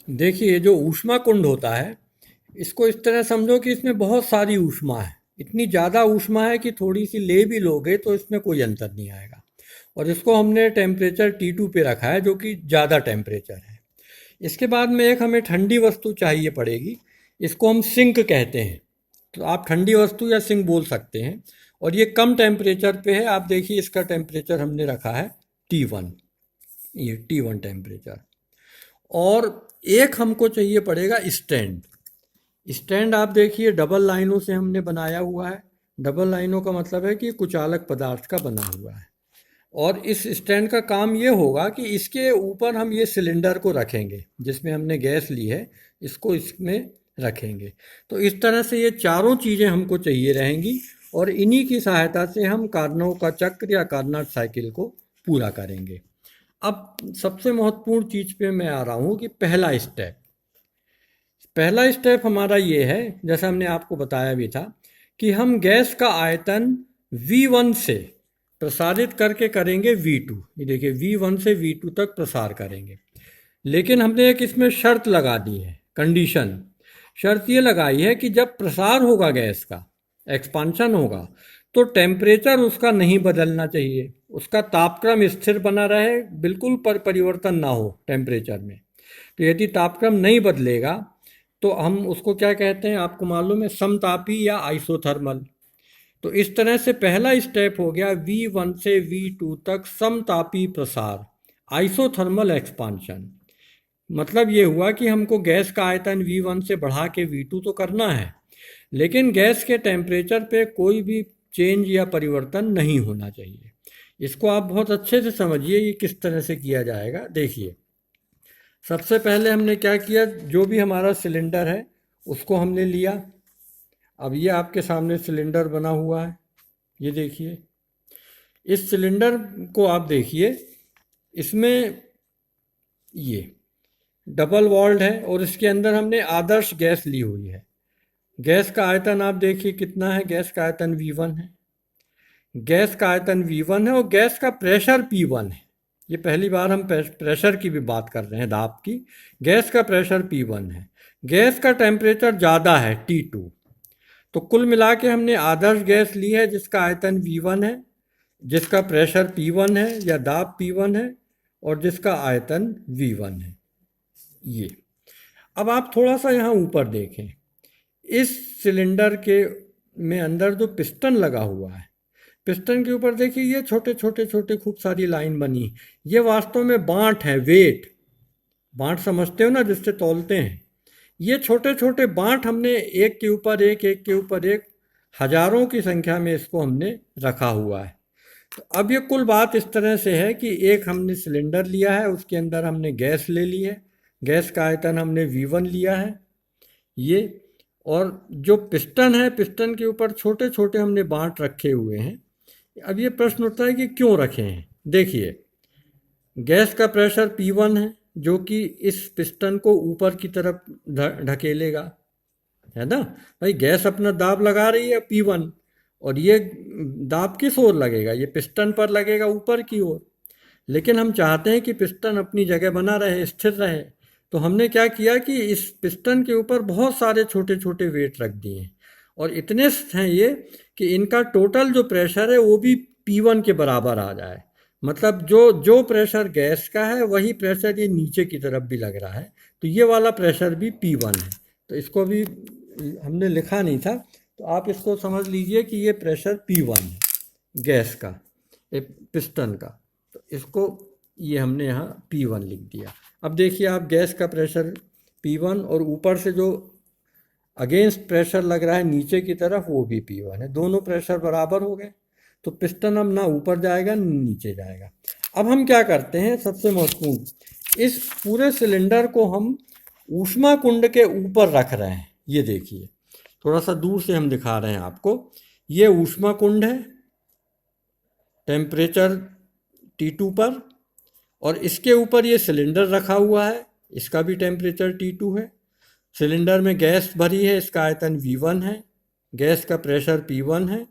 देखिए, जो ऊष्मा कुंड होता है, इसको इस तरह समझो कि इसमें बहुत सारी ऊष्मा है। इतनी ज़्यादा ऊष्मा है कि थोड़ी सी ले भी लोगे तो इसमें कोई अंतर नहीं आएगा। और इसको हमने टेम्परेचर T2 पे रखा है, जो कि ज़्यादा टेम्परेचर है। इसके बाद में एक हमें ठंडी वस्तु चाहिए पड़ेगी। इसको हम सिंक कहते हैं। तो आप ठंडी वस्तु या सिंक बोल सकते हैं। और ये कम टेम्परेचर पे है। आप देखिए, इसका टेम्परेचर हमने रखा है T1। ये T1 टेम्परेचर। और एक हमको चाहिए पड़ेगा स्टैंड। स्टैंड आप देखिए, डबल लाइनों से हमने बनाया हुआ है। डबल लाइनों का मतलब है कि कुचालक पदार्थ का बना हुआ है। और इस स्टैंड का काम ये होगा कि इसके ऊपर हम ये सिलेंडर को रखेंगे, जिसमें हमने गैस ली है, इसको इसमें रखेंगे। तो इस तरह से ये चारों चीज़ें हमको चाहिए रहेंगी। और इन्हीं की सहायता से हम कार्नोट का चक्र या कार्नोट साइकिल को पूरा करेंगे। अब सबसे महत्वपूर्ण चीज़ पे मैं आ रहा हूँ कि पहला स्टेप हमारा ये है, जैसा हमने आपको बताया भी था, कि हम गैस का आयतन V1 से प्रसारित करके करेंगे V2। ये देखिए, V1 से V2 तक प्रसार करेंगे। लेकिन हमने एक इसमें शर्त लगा दी है, कंडीशन। शर्त ये लगाई है कि जब प्रसार होगा गैस का, एक्सपांशन होगा, तो टेम्परेचर उसका नहीं बदलना चाहिए। उसका तापक्रम स्थिर बना रहे, बिल्कुल परिवर्तन ना हो टेम्परेचर में। तो यदि तापक्रम नहीं बदलेगा तो हम उसको क्या कहते हैं, आपको मालूम है, समतापी या आइसोथर्मल। तो इस तरह से पहला स्टेप हो गया V1 से V2 तक समतापी प्रसार, आइसोथर्मल एक्सपांशन। मतलब ये हुआ कि हमको गैस का आयतन V1 से बढ़ा के V2 तो करना है, लेकिन गैस के टेम्परेचर पे कोई भी चेंज या परिवर्तन नहीं होना चाहिए। इसको आप बहुत अच्छे से समझिए, ये किस तरह से किया जाएगा। देखिए, सबसे पहले हमने क्या किया, जो भी हमारा सिलेंडर है उसको हमने लिया। अब ये आपके सामने सिलेंडर बना हुआ है, ये देखिए। इस सिलेंडर को आप देखिए, इसमें ये डबल वॉल्ड है और इसके अंदर हमने आदर्श गैस ली हुई है। गैस का आयतन आप देखिए कितना है, गैस का आयतन V1 है। गैस का आयतन V1 है और गैस का प्रेशर P1 है। ये पहली बार हम प्रेशर की भी बात कर रहे हैं, दाब की। गैस का प्रेशर P1 है। गैस का टेम्परेचर ज़्यादा है, T2। तो कुल मिला के हमने आदर्श गैस ली है जिसका आयतन V1 है, जिसका प्रेशर P1 है या दाब P1 है, और जिसका आयतन V1 है। ये अब आप थोड़ा सा यहाँ ऊपर देखें, इस सिलेंडर के में अंदर जो पिस्टन लगा हुआ है, पिस्टन के ऊपर देखिए ये छोटे छोटे छोटे खूब सारी लाइन बनी। ये वास्तव में बांट है, वेट। बांट समझते हो ना, जिससे तौलते हैं। ये छोटे छोटे बांट हमने एक के ऊपर एक, एक के ऊपर एक, हजारों की संख्या में इसको हमने रखा हुआ है। तो अब ये कुल बात इस तरह से है कि एक हमने सिलेंडर लिया है, उसके अंदर हमने गैस ले ली है। गैस का आयतन हमने V1 लिया है ये। और जो पिस्टन है, पिस्टन के ऊपर छोटे छोटे हमने बांट रखे हुए हैं। अब ये प्रश्न उठता है कि क्यों रखे हैं। देखिए, गैस का प्रेशर P1 है, जो कि इस पिस्टन को ऊपर की तरफ ढकेलेगा, है ना भाई। गैस अपना दाब लगा रही है P1, और ये दाब किस ओर लगेगा, ये पिस्टन पर लगेगा, ऊपर की ओर। लेकिन हम चाहते हैं कि पिस्टन अपनी जगह बना रहे, स्थिर रहे। तो हमने क्या किया कि इस पिस्टन के ऊपर बहुत सारे छोटे छोटे वेट रख दिए, और इतने हैं ये कि इनका टोटल जो प्रेशर है वो भी P1 के बराबर आ जाए। मतलब जो जो प्रेशर गैस का है वही प्रेशर ये नीचे की तरफ भी लग रहा है। तो ये वाला प्रेशर भी P1 है। तो इसको भी हमने लिखा नहीं था, तो आप इसको समझ लीजिए कि ये प्रेशर P1 है गैस का, पिस्टन का। तो इसको ये हमने यहाँ P1 लिख दिया। अब देखिए आप, गैस का प्रेशर P1 और ऊपर से जो अगेंस्ट प्रेशर लग रहा है नीचे की तरफ, वो भी P1 है। दोनों प्रेशर बराबर हो गए, तो पिस्टन अब ना ऊपर जाएगा ना नीचे जाएगा। अब हम क्या करते हैं, सबसे महत्वपूर्ण, इस पूरे सिलेंडर को हम ऊष्मा कुंड के ऊपर रख रहे हैं। ये देखिए, थोड़ा सा दूर से हम दिखा रहे हैं आपको। ये ऊष्मा कुंड है टेम्परेचर T2 पर, और इसके ऊपर ये सिलेंडर रखा हुआ है, इसका भी टेम्परेचर T2 है। सिलेंडर में गैस भरी है, इसका आयतन V1 है। गैस का प्रेशर P1 है।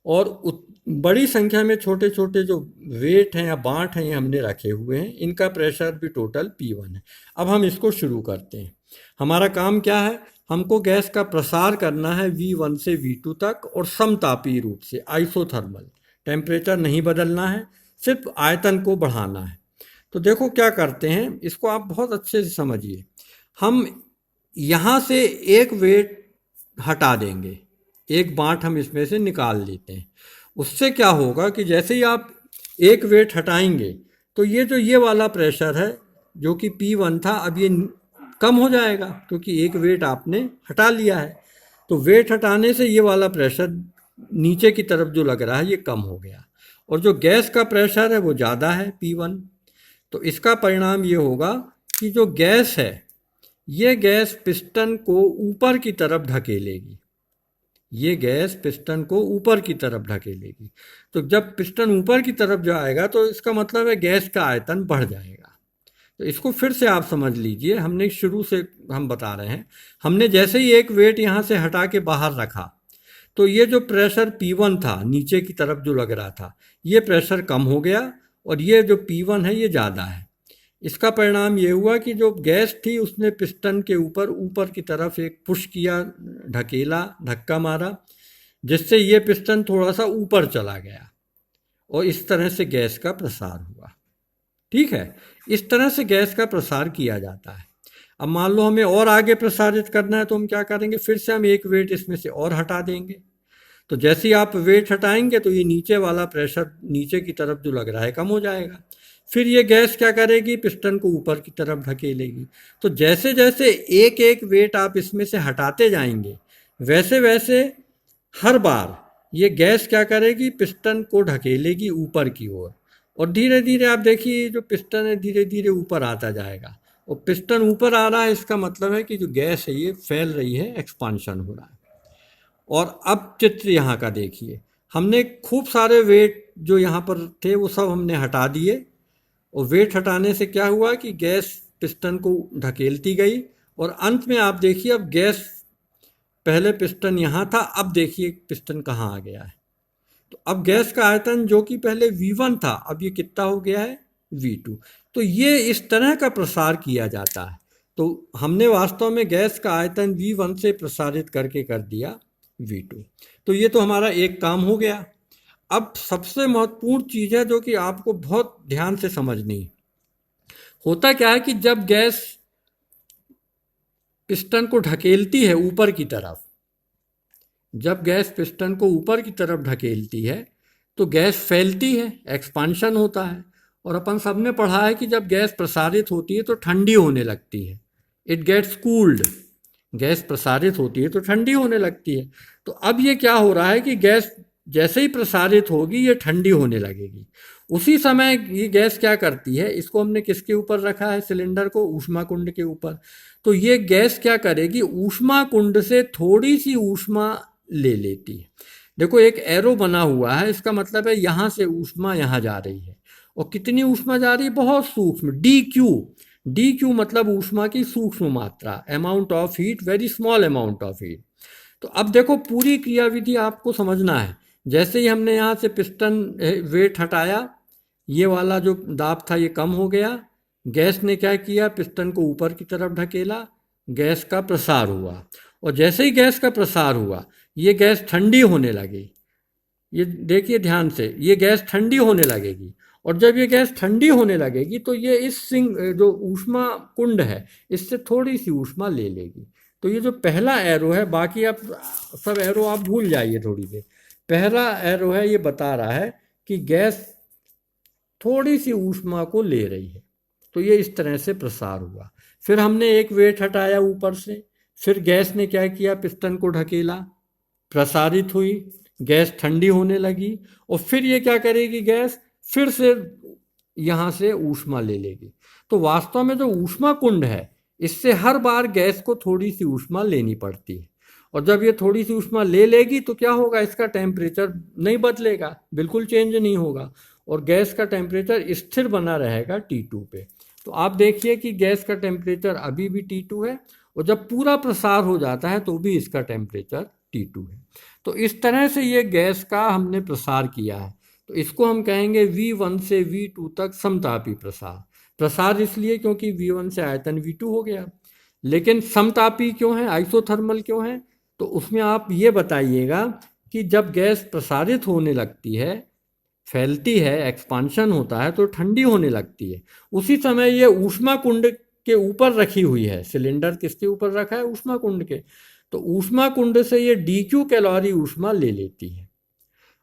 और बड़ी संख्या में छोटे छोटे जो वेट हैं या बांट हैं ये हमने रखे हुए हैं, इनका प्रेशर भी टोटल P1 है। अब हम इसको शुरू करते हैं। हमारा काम क्या है, हमको गैस का प्रसार करना है V1 से V2 तक और समतापीय रूप से, आइसोथर्मल। टेम्परेचर नहीं बदलना है, सिर्फ आयतन को बढ़ाना है। तो देखो क्या करते हैं, इसको आप बहुत अच्छे से समझिए। हम यहाँ से एक वेट हटा देंगे, एक बांट हम इसमें से निकाल लेते हैं। उससे क्या होगा कि जैसे ही आप एक वेट हटाएंगे तो ये जो ये वाला प्रेशर है जो कि P1 था, अब ये कम हो जाएगा क्योंकि एक वेट आपने हटा लिया है। तो वेट हटाने से ये वाला प्रेशर नीचे की तरफ जो लग रहा है ये कम हो गया, और जो गैस का प्रेशर है वो ज़्यादा है P1। तो इसका परिणाम ये होगा कि जो गैस है ये गैस पिस्टन को ऊपर की तरफ ढकेलेगी, ये गैस पिस्टन को ऊपर की तरफ ढकेलेगी। तो जब पिस्टन ऊपर की तरफ जाएगा तो इसका मतलब है गैस का आयतन बढ़ जाएगा। तो इसको फिर से आप समझ लीजिए, हमने शुरू से हम बता रहे हैं, हमने जैसे ही एक वेट यहाँ से हटा के बाहर रखा तो ये जो प्रेशर P1 था नीचे की तरफ जो लग रहा था, ये प्रेशर कम हो गया और ये जो P1 है ये ज़्यादा है। इसका परिणाम ये हुआ कि जो गैस थी उसने पिस्टन के ऊपर की तरफ एक पुश किया, ढकेला, धक्का मारा, जिससे ये पिस्टन थोड़ा सा ऊपर चला गया और इस तरह से गैस का प्रसार हुआ। ठीक है, इस तरह से गैस का प्रसार किया जाता है। अब मान लो हमें और आगे प्रसारित करना है तो हम क्या करेंगे, फिर से हम एक वेट इसमें से और हटा देंगे। तो जैसे ही आप वेट हटाएंगे तो ये नीचे वाला प्रेशर नीचे की तरफ जो लग रहा है कम हो जाएगा। फिर ये गैस क्या करेगी, पिस्टन को ऊपर की तरफ ढकेलेगी। तो जैसे जैसे एक एक वेट आप इसमें से हटाते जाएंगे वैसे वैसे हर बार ये गैस क्या करेगी, पिस्टन को ढकेलेगी ऊपर की ओर, और धीरे धीरे आप देखिए जो पिस्टन है धीरे धीरे ऊपर आता जाएगा। और पिस्टन ऊपर आ रहा है, इसका मतलब है कि जो गैस है ये फैल रही है, एक्सपांशन हो रहा है। और अब चित्र यहाँ का देखिए, हमने खूब सारे वेट जो यहाँ पर थे वो सब हमने हटा दिए, और वेट हटाने से क्या हुआ कि गैस पिस्टन को ढकेलती गई, और अंत में आप देखिए अब गैस, पहले पिस्टन यहाँ था, अब देखिए पिस्टन कहाँ आ गया है। तो अब गैस का आयतन जो कि पहले V1 था अब ये कितना हो गया है, V2। तो ये इस तरह का प्रसार किया जाता है। तो हमने वास्तव में गैस का आयतन V1 से प्रसारित करके कर दिया V2। तो ये तो हमारा एक काम हो गया। अब सबसे महत्वपूर्ण चीज़ है जो कि आपको बहुत ध्यान से समझनी है। होता क्या है कि जब गैस पिस्टन को ढकेलती है ऊपर की तरफ, जब गैस पिस्टन को ऊपर की तरफ ढकेलती है तो गैस फैलती है, एक्सपांशन होता है। और अपन सबने पढ़ा है कि जब गैस प्रसारित होती है तो ठंडी होने लगती है, इट गेट्स कूल्ड। गैस प्रसारित होती है तो ठंडी होने लगती है। तो अब ये क्या हो रहा है कि गैस जैसे ही प्रसारित होगी ये ठंडी होने लगेगी। उसी समय ये गैस क्या करती है, इसको हमने किसके ऊपर रखा है, सिलेंडर को ऊष्मा कुंड के ऊपर। तो ये गैस क्या करेगी, ऊष्मा कुंड से थोड़ी सी ऊष्मा ले लेती है। देखो एक एरो बना हुआ है, इसका मतलब है यहाँ से ऊष्मा यहाँ जा रही है, और कितनी ऊष्मा जा रही है, बहुत सूक्ष्म, डी क्यू मतलब ऊष्मा की सूक्ष्म मात्रा, amount of heat, very small amount of heat. तो अब देखो पूरी क्रियाविधि आपको समझना है। जैसे ही हमने यहाँ से पिस्टन वेट हटाया, ये वाला जो दाब था ये कम हो गया, गैस ने क्या किया, पिस्टन को ऊपर की तरफ ढकेला, गैस का प्रसार हुआ। और जैसे ही गैस का प्रसार हुआ ये गैस ठंडी होने लगी। ये देखिए ध्यान से, ये गैस ठंडी होने लगेगी, और जब ये गैस ठंडी होने लगेगी तो ये इस जो ऊष्मा कुंड है इससे थोड़ी सी ऊष्मा ले लेगी। तो ये जो पहला एरो है, बाकी आप सब एरो आप भूल जाइए थोड़ी देर, पहला एरो है ये बता रहा है कि गैस थोड़ी सी ऊष्मा को ले रही है। तो ये इस तरह से प्रसार हुआ। फिर हमने एक वेट हटाया ऊपर से, फिर गैस ने क्या किया, पिस्टन को ढकेला, प्रसारित हुई, गैस ठंडी होने लगी, और फिर ये क्या करेगी, गैस फिर से यहाँ से ऊष्मा ले लेगी। तो वास्तव में जो ऊष्मा कुंड है इससे हर बार गैस को थोड़ी सी ऊष्मा लेनी पड़ती है, और जब ये थोड़ी सी ऊष्मा ले लेगी तो क्या होगा, इसका टेम्परेचर नहीं बदलेगा, बिल्कुल चेंज नहीं होगा, और गैस का टेम्परेचर स्थिर बना रहेगा T2 पे। तो आप देखिए कि गैस का टेम्परेचर अभी भी T2 है, और जब पूरा प्रसार हो जाता है तो भी इसका टेम्परेचर T2 है। तो इस तरह से ये गैस का हमने प्रसार किया है। तो इसको हम कहेंगे V1 से V2 तक समतापी प्रसार। प्रसार इसलिए क्योंकि V1 से आयतन V2 हो गया। लेकिन समतापी क्यों है, आइसोथर्मल क्यों है? तो उसमें आप ये बताइएगा कि जब गैस प्रसारित होने लगती है, फैलती है, एक्सपांशन होता है, तो ठंडी होने लगती है। उसी समय ये ऊष्मा कुंड के ऊपर रखी हुई है। सिलेंडर किसके ऊपर रखा है? ऊष्मा कुंड के। तो ऊष्मा कुंड से ये DQ कैलोरी ऊष्मा ले लेती है।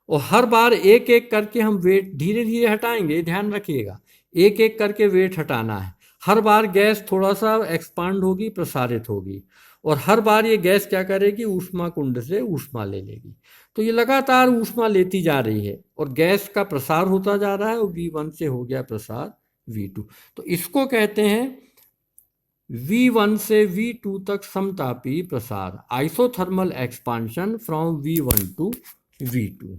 और हर बार एक एक करके हम वेट धीरे धीरे हटाएंगे, ध्यान रखिएगा, एक एक करके वेट हटाना है। हर बार गैस थोड़ा सा एक्सपांड होगी, प्रसारित होगी, और हर बार ये गैस क्या करेगी? ऊष्मा कुंड से ऊष्मा ले लेगी। तो ये लगातार ऊष्मा लेती जा रही है और गैस का प्रसार होता जा रहा है, और V1 से हो गया प्रसार V2। तो इसको कहते हैं V1 से V2 तक समतापी प्रसार, isothermal expansion from V1 to V2।